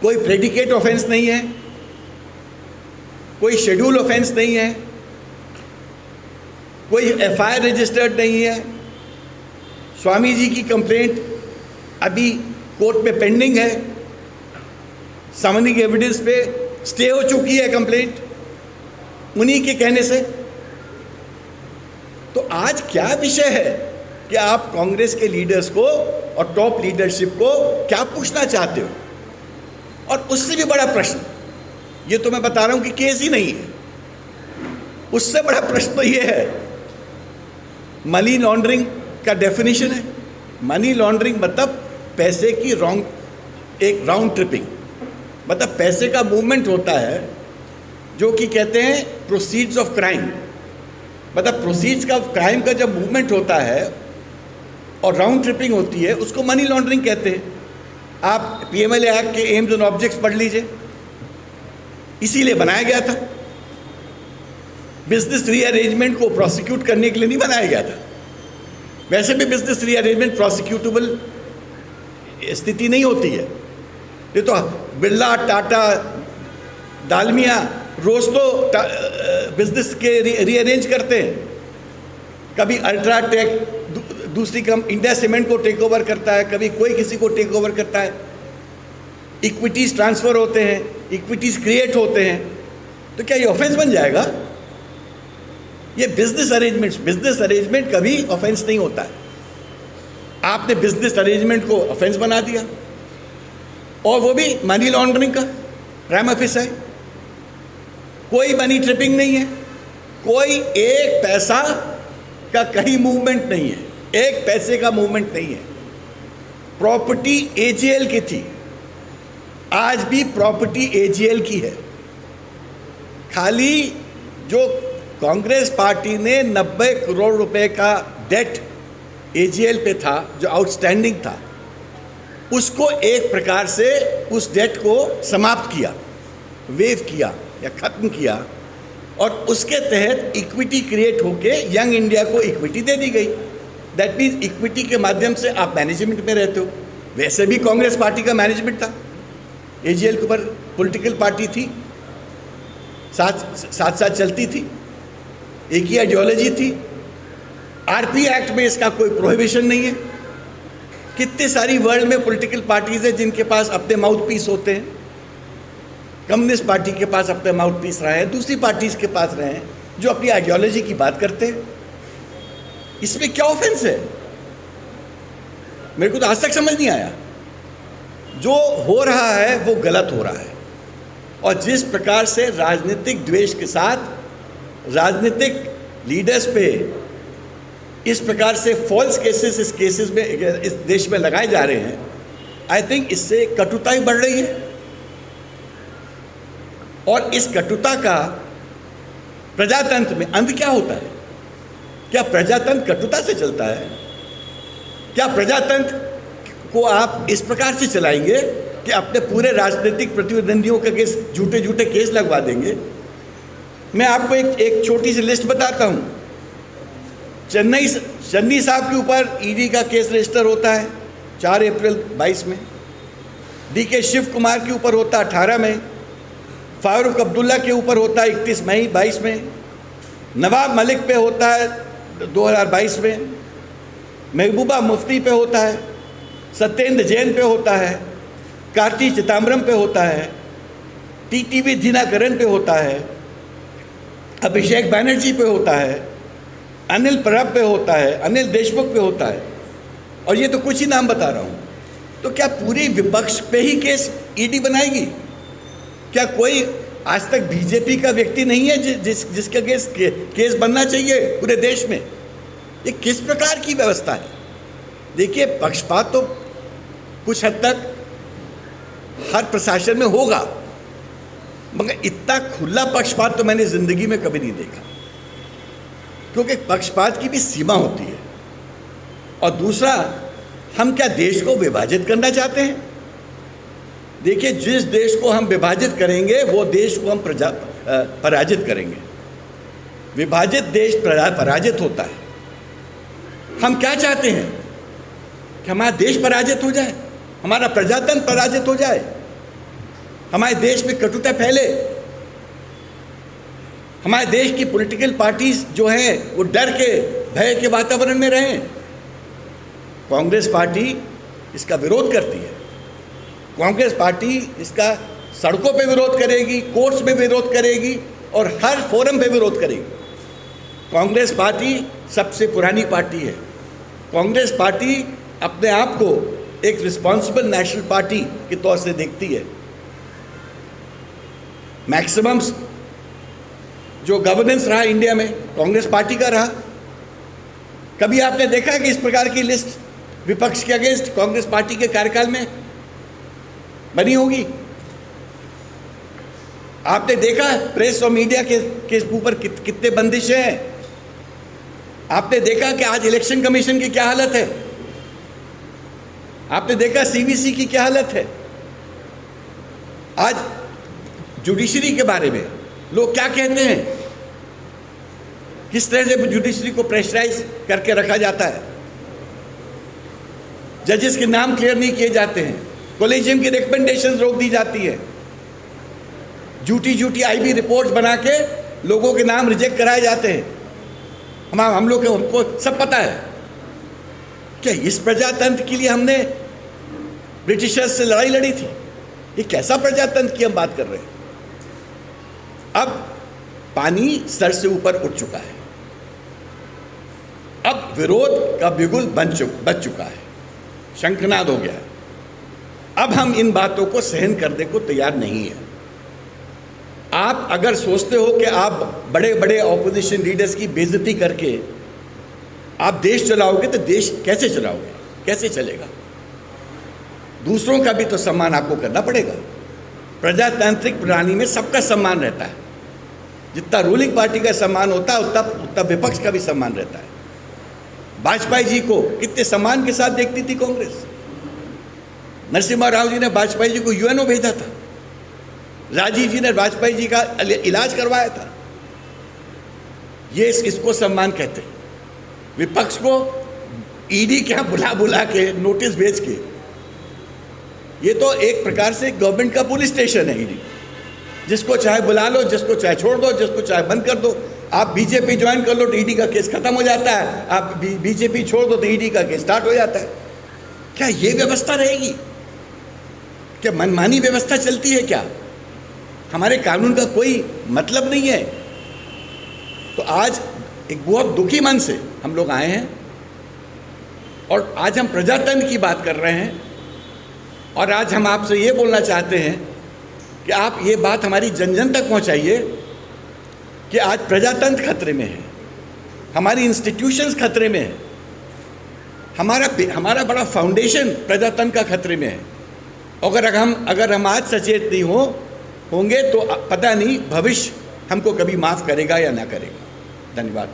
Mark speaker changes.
Speaker 1: कोई predicate offence नहीं है, कोई शेड्यूल ऑफेंस नहीं है, कोई एफआईआर रजिस्टर्ड नहीं है। स्वामी जी की कंप्लेंट अभी कोर्ट में पेंडिंग है, सामनिक एविडेंस पे स्टे हो चुकी है कंप्लेंट उन्हीं के कहने से। तो आज क्या विषय है कि आप कांग्रेस के लीडर्स को और टॉप लीडरशिप को क्या पूछना चाहते हो? और उससे भी बड़ा प्रश्न, ये तो मैं बता रहा हूं कि केस ही नहीं है, उससे बड़ा प्रश्न तो ये है, मनी लॉन्ड्रिंग का डेफिनेशन है। मनी लॉन्ड्रिंग मतलब पैसे की एक राउंड ट्रिपिंग, मतलब पैसे का मूवमेंट होता है जो कि कहते हैं प्रोसीड्स ऑफ क्राइम, मतलब प्रोसीड्स का क्राइम का जब मूवमेंट होता है और राउंड ट्रिपिंग होती है, उसको मनी लॉन्ड्रिंग कहते हैं। आप पीएमएलए एक्ट के एम्स एंड ऑब्जेक्ट्स पढ़ लीजिए, इसीलिए बनाया गया था। बिजनेस रीअरेंजमेंट को प्रोसिक्यूट करने के लिए नहीं बनाया गया था। वैसे भी बिजनेस रीअरेंजमेंट प्रोसिक्यूटेबल स्थिति नहीं होती है। ये तो बिरला, टाटा, दालमिया रोज तो बिजनेस के रीअरेंज करते हैं। कभी अल्ट्राटेक दूसरी इंडिया सीमेंट को टेक ओवर करता है, कभी कोई किसी को टेक ओवर करता है। इक्विटीज ट्रांसफर होते हैं, इक्विटीज क्रिएट होते हैं। तो क्या ये ऑफेंस बन जाएगा? ये बिजनेस अरेंजमेंट कभी ऑफेंस नहीं होता है। आपने बिजनेस अरेंजमेंट को ऑफेंस बना दिया, और वो भी मनी लॉन्ड्रिंग का प्राइमा फेसी। कोई मनी ट्रिपिंग नहीं है, कोई एक पैसा का कहीं मूवमेंट नहीं है, एक पैसे का मूवमेंट नहीं है। प्रॉपर्टी एजीएल की थी, आज भी प्रॉपर्टी एजीएल की है। खाली जो कांग्रेस पार्टी ने 90 करोड़ रुपए का डेट एजीएल पे था, जो आउटस्टैंडिंग था, उसको एक प्रकार से उस डेट को समाप्त किया, वेव किया या खत्म किया, और उसके तहत इक्विटी क्रिएट होके यंग इंडिया को इक्विटी दे दी गई। दैट मीन्स इक्विटी के माध्यम से आप मैनेजमेंट में रहते हो। वैसे भी कांग्रेस पार्टी का मैनेजमेंट था, एजीएल के ऊपर पॉलिटिकल पार्टी थी, साथ चलती थी, एक ही आइडियोलॉजी थी। आरपी एक्ट में इसका कोई प्रोहिबिशन नहीं है। कितनी सारी वर्ल्ड में पॉलिटिकल पार्टीज है जिनके पास अपने माउथ पीस होते हैं। कम्युनिस्ट पार्टी के पास अपने माउथ पीस रहे हैं, दूसरी पार्टीज के पास रहे हैं जो अपनी आइडियोलॉजी की बात करते हैं। इसमें क्या ऑफेंस है? मेरे को तो आज तक समझ नहीं आया। जो हो रहा है वो गलत हो रहा है, और जिस प्रकार से राजनीतिक द्वेष के साथ राजनीतिक लीडर्स पे इस प्रकार से फॉल्स केसेस इस देश में लगाए जा रहे हैं, आई थिंक इससे कटुता ही बढ़ रही है। और इस कटुता का प्रजातंत्र में अंत क्या होता है? क्या प्रजातंत्र कटुता से चलता है? क्या प्रजातंत्र को आप इस प्रकार से चलाएंगे कि अपने पूरे राजनीतिक प्रतिद्वंदियों के केस, झूठे केस लगवा देंगे? मैं आपको एक छोटी सी लिस्ट बताता हूँ। चन्नी साहब के ऊपर ईडी का केस रजिस्टर होता है 4 अप्रैल 22 में। डीके शिव कुमार के ऊपर होता है 18 में। फारूक अब्दुल्ला के ऊपर होता है 31 मई 22 में। नवाब मलिक पे होता है 2022 में। महबूबा मुफ्ती पे होता है, सत्येंद्र जैन पे होता है, कार्ति चिदम्बरम पे होता है, टीटीवी दिनकरन पे होता है, अभिषेक बैनर्जी पे होता है, अनिल परब पे होता है, अनिल देशमुख पे होता है। और ये तो कुछ ही नाम बता रहा हूँ। तो क्या पूरी विपक्ष पे ही केस ईडी बनाएगी? क्या कोई आज तक बीजेपी का व्यक्ति नहीं है जिसका केस बनना चाहिए पूरे देश में? ये किस प्रकार की व्यवस्था है? देखिए, पक्षपात तो कुछ हद तक हर प्रशासन में होगा, मगर इतना खुला पक्षपात तो मैंने जिंदगी में कभी नहीं देखा, क्योंकि पक्षपात की भी सीमा होती है। और दूसरा, हम क्या देश को विभाजित करना चाहते हैं? देखिए, जिस देश को हम विभाजित करेंगे वो देश को हम पराजित करेंगे। विभाजित देश पराजित होता है। हम क्या चाहते हैं कि हमारा देश पराजित हो जाए, हमारा प्रजातंत्र पराजित हो जाए? हमारे देश में कटुता फैले, हमारे देश की पॉलिटिकल पार्टीज जो हैं वो डर के, भय के वातावरण में रहें। कांग्रेस पार्टी इसका विरोध करती है। कांग्रेस पार्टी इसका सड़कों पे विरोध करेगी, कोर्ट्स में विरोध करेगी और हर फोरम पे विरोध करेगी। कांग्रेस पार्टी सबसे पुरानी पार्टी है। कांग्रेस पार्टी अपने आप को एक रिस्पॉन्सिबल नेशनल पार्टी के तौर से देखती है। मैक्सिमम जो गवर्नेंस रहा इंडिया में कांग्रेस पार्टी का रहा। कभी आपने देखा कि इस प्रकार की लिस्ट विपक्ष के अगेंस्ट कांग्रेस पार्टी के कार्यकाल में बनी होगी? आपने देखा प्रेस और मीडिया के ऊपर कितने बंदिशें हैं? आपने देखा कि आज इलेक्शन कमीशन की क्या हालत है? आपने देखा सीवीसी की क्या हालत है? आज जुडिशरी के बारे में लोग क्या कहते हैं? किस तरह से जुडिशरी को प्रेशराइज करके रखा जाता है? जजेस के नाम क्लियर नहीं किए जाते हैं, कॉलेजियम की रिकमेंडेशंस रोक दी जाती है, झूठी आईबी रिपोर्ट्स बना के लोगों के नाम रिजेक्ट कराए जाते हैं। हम लोग हमको सब पता है। क्या इस प्रजातंत्र के लिए हमने ब्रिटिशर्स से लड़ाई लड़ी थी? ये कैसा प्रजातंत्र की हम बात कर रहे हैं? अब पानी सर से ऊपर उठ चुका है। अब विरोध का बिगुल बच चुका है, शंखनाद हो गया है। अब हम इन बातों को सहन करने को तैयार नहीं है। आप अगर सोचते हो कि आप बड़े बड़े ऑपोजिशन लीडर्स की बेइज्जती करके आप देश चलाओगे, तो देश कैसे चलाओगे? कैसे चलेगा? दूसरों का भी तो सम्मान आपको करना पड़ेगा। प्रजातांत्रिक प्रणाली में सबका सम्मान रहता है। जितना रूलिंग पार्टी का सम्मान होता है उतना विपक्ष का भी सम्मान रहता है। वाजपेयी जी को कितने सम्मान के साथ देखती थी कांग्रेस। नरसिम्हा राव जी ने वाजपेयी जी को यूएनओ भेजा था। राजीव जी ने वाजपेयी जी का इलाज करवाया था। ये इसको सम्मान कहते हैं। विपक्ष को ईडी के यहाँ बुला के नोटिस भेज के, ये तो एक प्रकार से गवर्नमेंट का पुलिस स्टेशन है ईडी। जिसको चाहे बुला लो, जिसको चाहे छोड़ दो, जिसको चाहे बंद कर दो। आप बीजेपी ज्वाइन कर लो तो ईडी का केस खत्म हो जाता है, आप बीजेपी छोड़ दो तो ईडी का केस स्टार्ट हो जाता है। क्या ये व्यवस्था रहेगी? क्या मनमानी व्यवस्था चलती है क्या? हमारे कानून का कोई मतलब नहीं है। तो आज एक बहुत दुखी मन से हम लोग आए हैं और आज हम प्रजातंत्र की बात कर रहे हैं। और आज हम आपसे ये बोलना चाहते हैं कि आप ये बात हमारी जन जन तक पहुंचाइए कि आज प्रजातंत्र खतरे में है, हमारी इंस्टीट्यूशंस खतरे में है, हमारा बड़ा फाउंडेशन प्रजातंत्र का खतरे में है। अगर हम आज सचेत नहीं होंगे तो पता नहीं भविष्य हमको कभी माफ़ करेगा या ना करेगा। धन्यवाद।